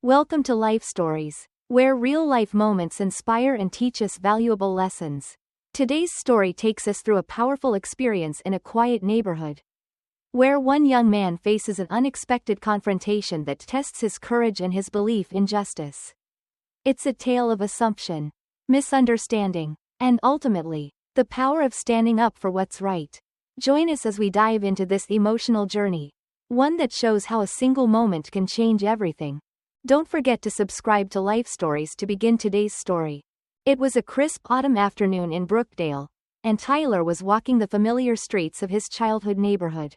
Welcome to Life Stories, where real-life moments inspire and teach us valuable lessons. Today's story takes us through a powerful experience in a quiet neighborhood, where one young man faces an unexpected confrontation that tests his courage and his belief in justice. It's a tale of assumption, misunderstanding, and ultimately, the power of standing up for what's right. Join us as we dive into this emotional journey, one that shows how a single moment can change everything. Don't forget to subscribe to Life Stories to begin today's story. It was a crisp autumn afternoon in Brookdale, and Tyler was walking the familiar streets of his childhood neighborhood.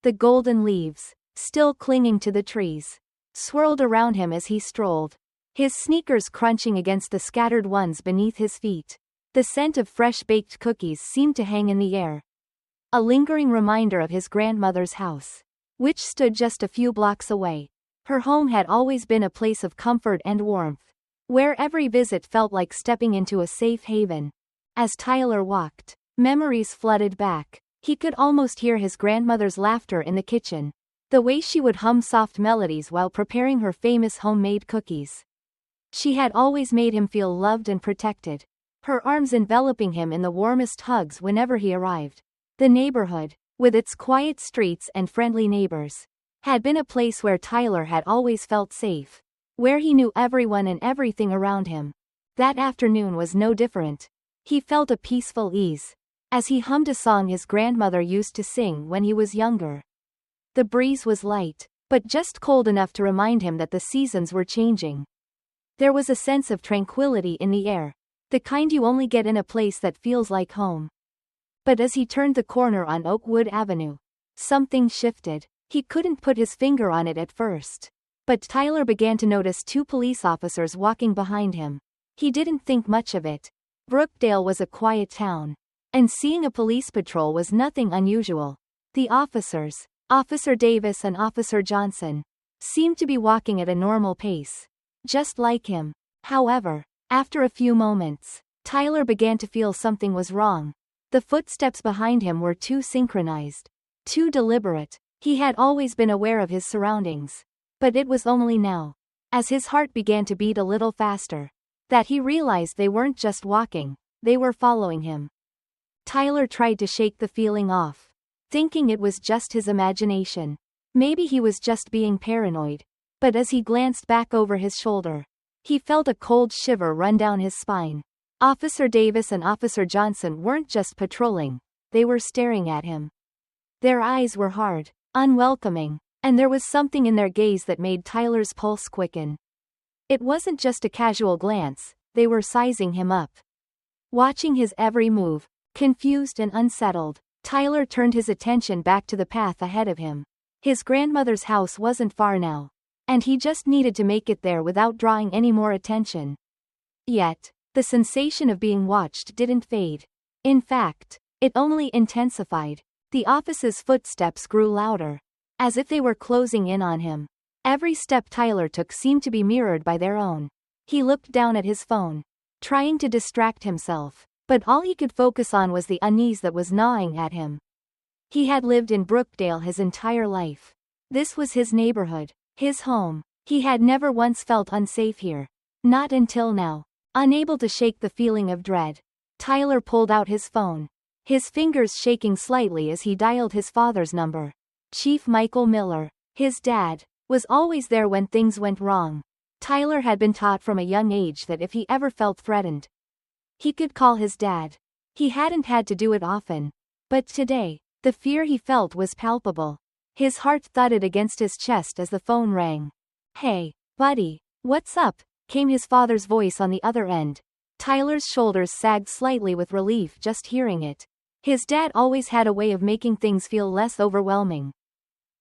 The golden leaves, still clinging to the trees, swirled around him as he strolled, his sneakers crunching against the scattered ones beneath his feet. The scent of fresh-baked cookies seemed to hang in the air, a lingering reminder of his grandmother's house, which stood just a few blocks away. Her home had always been a place of comfort and warmth, where every visit felt like stepping into a safe haven. As Tyler walked, memories flooded back. He could almost hear his grandmother's laughter in the kitchen, the way she would hum soft melodies while preparing her famous homemade cookies. She had always made him feel loved and protected, her arms enveloping him in the warmest hugs whenever he arrived. The neighborhood, with its quiet streets and friendly neighbors, had been a place where Tyler had always felt safe, where he knew everyone and everything around him. That afternoon was no different. He felt a peaceful ease, as he hummed a song his grandmother used to sing when he was younger. The breeze was light, but just cold enough to remind him that the seasons were changing. There was a sense of tranquility in the air, the kind you only get in a place that feels like home. But as he turned the corner on Oakwood Avenue, something shifted. He couldn't put his finger on it at first, but Tyler began to notice two police officers walking behind him. He didn't think much of it. Brookdale was a quiet town, and seeing a police patrol was nothing unusual. The officers, Officer Davis and Officer Johnson, seemed to be walking at a normal pace, just like him. However, after a few moments, Tyler began to feel something was wrong. The footsteps behind him were too synchronized, too deliberate. He had always been aware of his surroundings, but it was only now, as his heart began to beat a little faster, that he realized they weren't just walking, they were following him. Tyler tried to shake the feeling off, thinking it was just his imagination. Maybe he was just being paranoid. But as he glanced back over his shoulder, he felt a cold shiver run down his spine. Officer Davis and Officer Johnson weren't just patrolling, they were staring at him. Their eyes were hard, unwelcoming, and there was something in their gaze that made Tyler's pulse quicken. It wasn't just a casual glance, they were sizing him up, watching his every move. Confused and unsettled, Tyler turned his attention back to the path ahead of him. His grandmother's house wasn't far now, and he just needed to make it there without drawing any more attention. Yet, the sensation of being watched didn't fade. In fact, it only intensified. The officer's footsteps grew louder, as if they were closing in on him. Every step Tyler took seemed to be mirrored by their own. He looked down at his phone, trying to distract himself, but all he could focus on was the unease that was gnawing at him. He had lived in Brookdale his entire life. This was his neighborhood, his home. He had never once felt unsafe here. Not until now. Unable to shake the feeling of dread, Tyler pulled out his phone, his fingers shaking slightly as he dialed his father's number. Chief Michael Miller, his dad, was always there when things went wrong. Tyler had been taught from a young age that if he ever felt threatened, he could call his dad. He hadn't had to do it often, but today, the fear he felt was palpable. His heart thudded against his chest as the phone rang. "Hey, buddy, what's up?" came his father's voice on the other end. Tyler's shoulders sagged slightly with relief just hearing it. His dad always had a way of making things feel less overwhelming.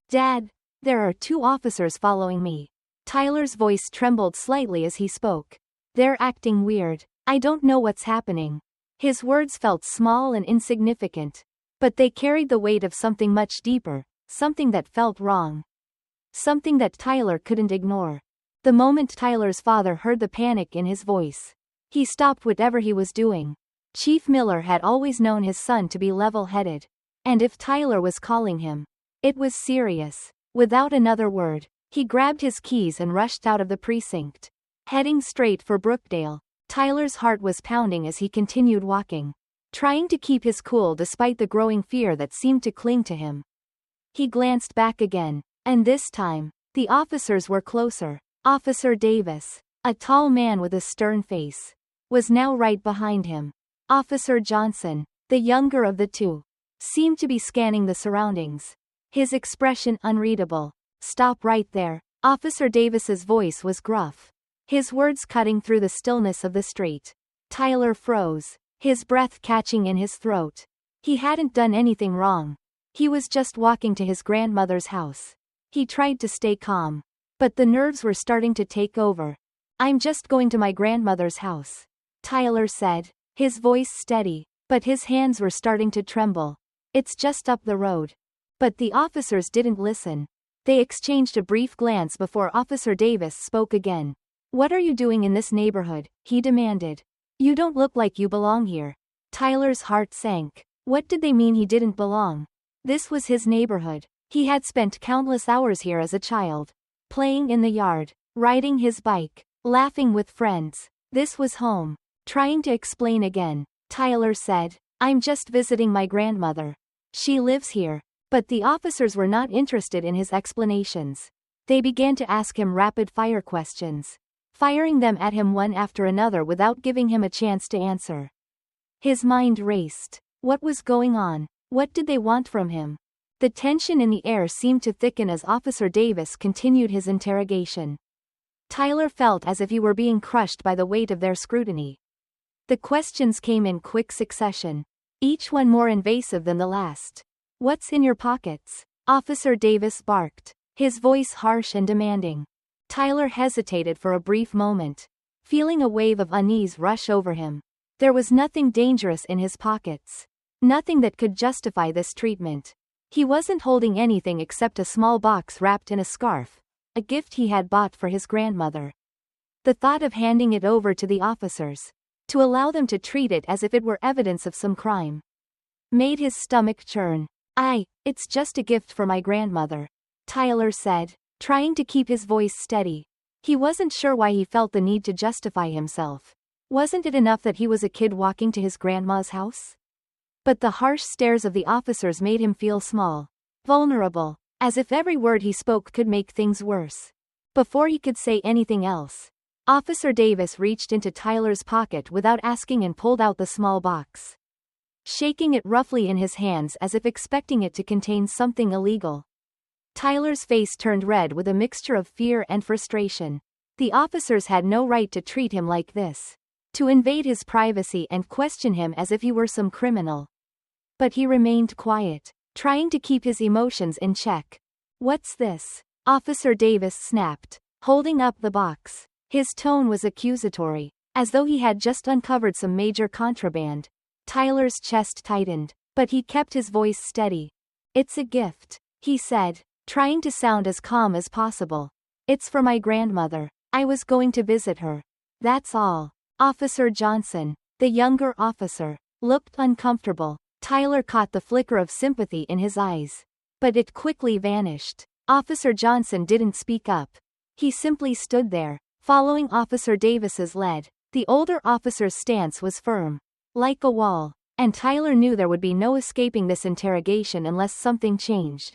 "Dad, there are two officers following me." Tyler's voice trembled slightly as he spoke. "They're acting weird. I don't know what's happening." His words felt small and insignificant, but they carried the weight of something much deeper, something that felt wrong. Something that Tyler couldn't ignore. The moment Tyler's father heard the panic in his voice, he stopped whatever he was doing. Chief Miller had always known his son to be level-headed, and if Tyler was calling him, it was serious. Without another word, He grabbed his keys and rushed out of the precinct. Heading straight for Brookdale, Tyler's heart was pounding as he continued walking, trying to keep his cool despite the growing fear that seemed to cling to him. He glanced back again, and this time, the officers were closer. Officer Davis, a tall man with a stern face, was now right behind him. Officer Johnson, the younger of the two, seemed to be scanning the surroundings, his expression unreadable. "Stop right there." Officer Davis's voice was gruff, his words cutting through the stillness of the street. Tyler froze, his breath catching in his throat. He hadn't done anything wrong. He was just walking to his grandmother's house. He tried to stay calm, but the nerves were starting to take over. "I'm just going to my grandmother's house," Tyler said, his voice steady, but his hands were starting to tremble. "It's just up the road." But the officers didn't listen. They exchanged a brief glance before Officer Davis spoke again. "What are you doing in this neighborhood?" he demanded. "You don't look like you belong here." Tyler's heart sank. What did they mean he didn't belong? This was his neighborhood. He had spent countless hours here as a child, playing in the yard, riding his bike, laughing with friends. This was home. Trying to explain again, Tyler said, "I'm just visiting my grandmother. She lives here." But the officers were not interested in his explanations. They began to ask him rapid-fire questions, firing them at him one after another without giving him a chance to answer. His mind raced. What was going on? What did they want from him? The tension in the air seemed to thicken as Officer Davis continued his interrogation. Tyler felt as if he were being crushed by the weight of their scrutiny. The questions came in quick succession, each one more invasive than the last. "What's in your pockets?" Officer Davis barked, his voice harsh and demanding. Tyler hesitated for a brief moment, feeling a wave of unease rush over him. There was nothing dangerous in his pockets. Nothing that could justify this treatment. He wasn't holding anything except a small box wrapped in a scarf, a gift he had bought for his grandmother. The thought of handing it over to the officers, to allow them to treat it as if it were evidence of some crime, made his stomach churn. It's just a gift for my grandmother," Tyler said, trying to keep his voice steady. He wasn't sure why he felt the need to justify himself. Wasn't it enough that he was a kid walking to his grandma's house? But the harsh stares of the officers made him feel small, vulnerable, as if every word he spoke could make things worse. Before he could say anything else, Officer Davis reached into Tyler's pocket without asking and pulled out the small box, shaking it roughly in his hands as if expecting it to contain something illegal. Tyler's face turned red with a mixture of fear and frustration. The officers had no right to treat him like this, to invade his privacy and question him as if he were some criminal. But he remained quiet, trying to keep his emotions in check. "What's this?" Officer Davis snapped, holding up the box. His tone was accusatory, as though he had just uncovered some major contraband. Tyler's chest tightened, but he kept his voice steady. "It's a gift," he said, trying to sound as calm as possible. "It's for my grandmother. I was going to visit her. That's all." Officer Johnson, the younger officer, looked uncomfortable. Tyler caught the flicker of sympathy in his eyes, but it quickly vanished. Officer Johnson didn't speak up. He simply stood there, following Officer Davis's lead. The older officer's stance was firm, like a wall, and Tyler knew there would be no escaping this interrogation unless something changed.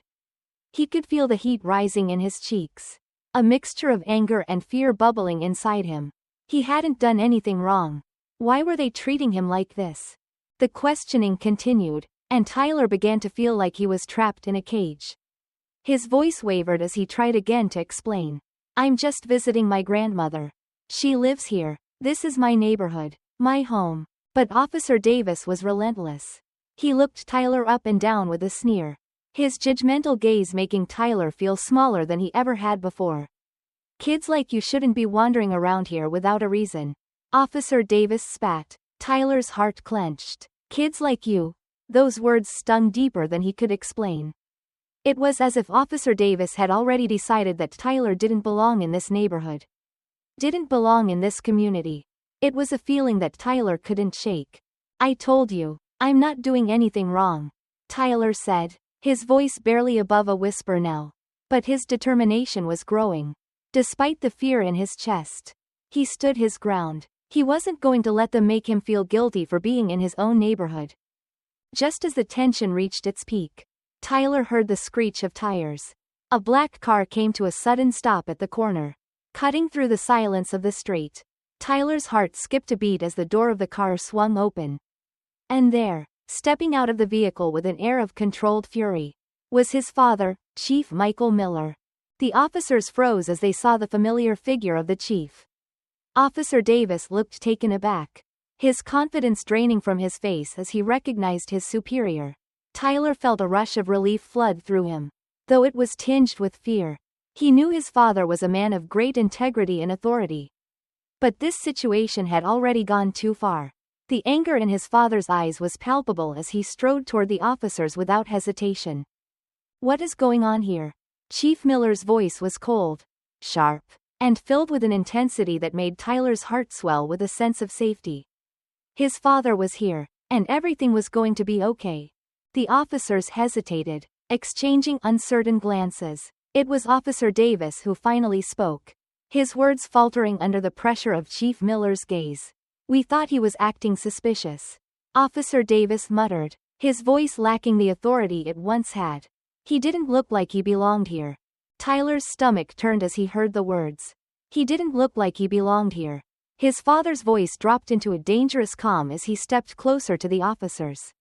He could feel the heat rising in his cheeks, a mixture of anger and fear bubbling inside him. He hadn't done anything wrong. Why were they treating him like this? The questioning continued, and Tyler began to feel like he was trapped in a cage. His voice wavered as he tried again to explain. "I'm just visiting my grandmother. She lives here. This is my neighborhood, my home." But Officer Davis was relentless. He looked Tyler up and down with a sneer, his judgmental gaze making Tyler feel smaller than he ever had before. "Kids like you shouldn't be wandering around here without a reason." Officer Davis spat. Tyler's heart clenched. "Kids like you?" Those words stung deeper than he could explain. It was as if Officer Davis had already decided that Tyler didn't belong in this neighborhood, didn't belong in this community. It was a feeling that Tyler couldn't shake. "I told you, I'm not doing anything wrong," Tyler said, his voice barely above a whisper now. But his determination was growing. Despite the fear in his chest, he stood his ground. He wasn't going to let them make him feel guilty for being in his own neighborhood. Just as the tension reached its peak, Tyler heard the screech of tires. A black car came to a sudden stop at the corner. Cutting through the silence of the street, Tyler's heart skipped a beat as the door of the car swung open. And there, stepping out of the vehicle with an air of controlled fury, was his father, Chief Michael Miller. The officers froze as they saw the familiar figure of the chief. Officer Davis looked taken aback, his confidence draining from his face as he recognized his superior. Tyler felt a rush of relief flood through him, though it was tinged with fear. He knew his father was a man of great integrity and authority. But this situation had already gone too far. The anger in his father's eyes was palpable as he strode toward the officers without hesitation. "What is going on here?" Chief Miller's voice was cold, sharp, and filled with an intensity that made Tyler's heart swell with a sense of safety. His father was here, and everything was going to be okay. The officers hesitated, exchanging uncertain glances. It was Officer Davis who finally spoke, his words faltering under the pressure of Chief Miller's gaze. "We thought he was acting suspicious," Officer Davis muttered, his voice lacking the authority it once had. "He didn't look like he belonged here." Tyler's stomach turned as he heard the words. "He didn't look like he belonged here." His father's voice dropped into a dangerous calm as he stepped closer to the officers.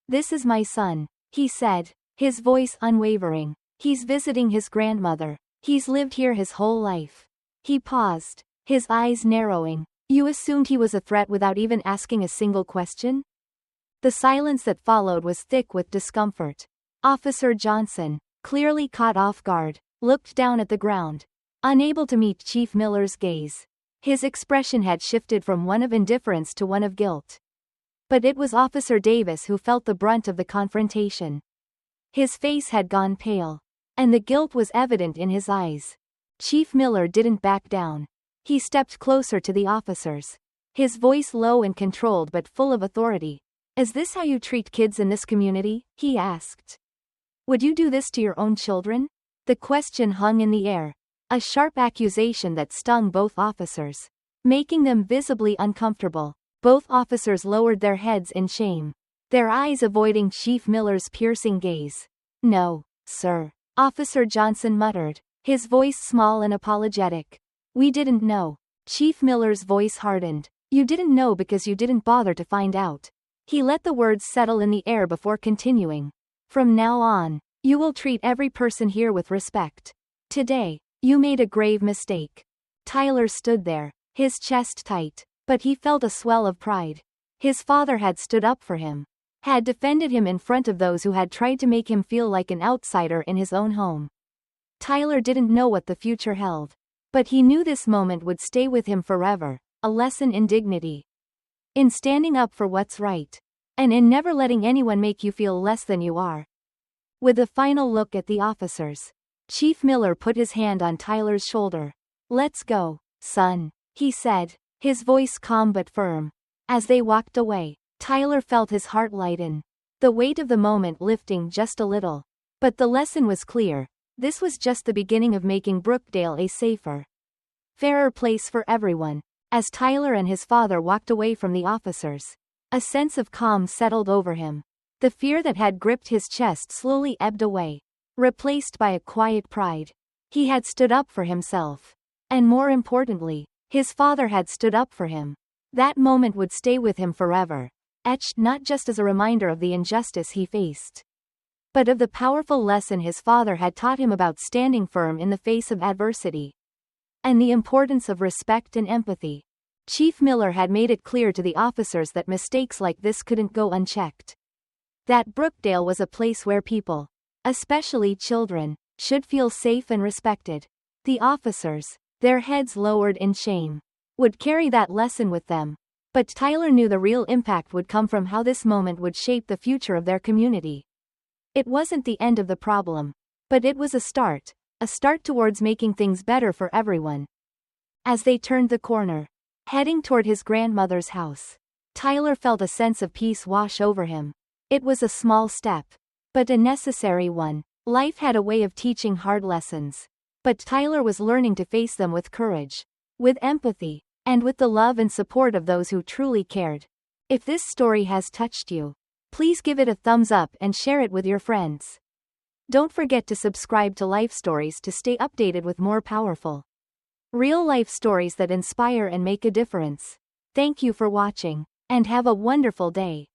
"This is my son," he said, his voice unwavering. "He's visiting his grandmother. He's lived here his whole life." He paused, his eyes narrowing. "You assumed he was a threat without even asking a single question?" The silence that followed was thick with discomfort. Officer Johnson, clearly caught off guard, looked down at the ground, unable to meet Chief Miller's gaze. His expression had shifted from one of indifference to one of guilt. But it was Officer Davis who felt the brunt of the confrontation. His face had gone pale, and the guilt was evident in his eyes. Chief Miller didn't back down. He stepped closer to the officers, his voice low and controlled but full of authority. "Is this how you treat kids in this community?" he asked. "Would you do this to your own children?" The question hung in the air, a sharp accusation that stung both officers, making them visibly uncomfortable. Both officers lowered their heads in shame, their eyes avoiding Chief Miller's piercing gaze. "No, sir," Officer Johnson muttered, his voice small and apologetic. "We didn't know." Chief Miller's voice hardened. "You didn't know because you didn't bother to find out." He let the words settle in the air before continuing. "From now on, you will treat every person here with respect. Today, you made a grave mistake." Tyler stood there, his chest tight, but he felt a swell of pride. His father had stood up for him, had defended him in front of those who had tried to make him feel like an outsider in his own home. Tyler didn't know what the future held, but he knew this moment would stay with him forever, a lesson in dignity, in standing up for what's right, and in never letting anyone make you feel less than you are. With a final look at the officers, Chief Miller put his hand on Tyler's shoulder. "Let's go, son," he said, his voice calm but firm. As they walked away, Tyler felt his heart lighten, the weight of the moment lifting just a little. But the lesson was clear. This was just the beginning of making Brookdale a safer, fairer place for everyone. As Tyler and his father walked away from the officers, a sense of calm settled over him. The fear that had gripped his chest slowly ebbed away, replaced by a quiet pride. He had stood up for himself. And more importantly, his father had stood up for him. That moment would stay with him forever, etched not just as a reminder of the injustice he faced, but of the powerful lesson his father had taught him about standing firm in the face of adversity, and the importance of respect and empathy. Chief Miller had made it clear to the officers that mistakes like this couldn't go unchecked. That Brookdale was a place where people, especially children, should feel safe and respected. The officers, their heads lowered in shame, would carry that lesson with them. But Tyler knew the real impact would come from how this moment would shape the future of their community. It wasn't the end of the problem, but it was a start towards making things better for everyone. As they turned the corner, heading toward his grandmother's house, Tyler felt a sense of peace wash over him. It was a small step, but a necessary one. Life had a way of teaching hard lessons. But Tyler was learning to face them with courage, with empathy, and with the love and support of those who truly cared. If this story has touched you, please give it a thumbs up and share it with your friends. Don't forget to subscribe to Life Stories to stay updated with more powerful, real-life stories that inspire and make a difference. Thank you for watching, and have a wonderful day.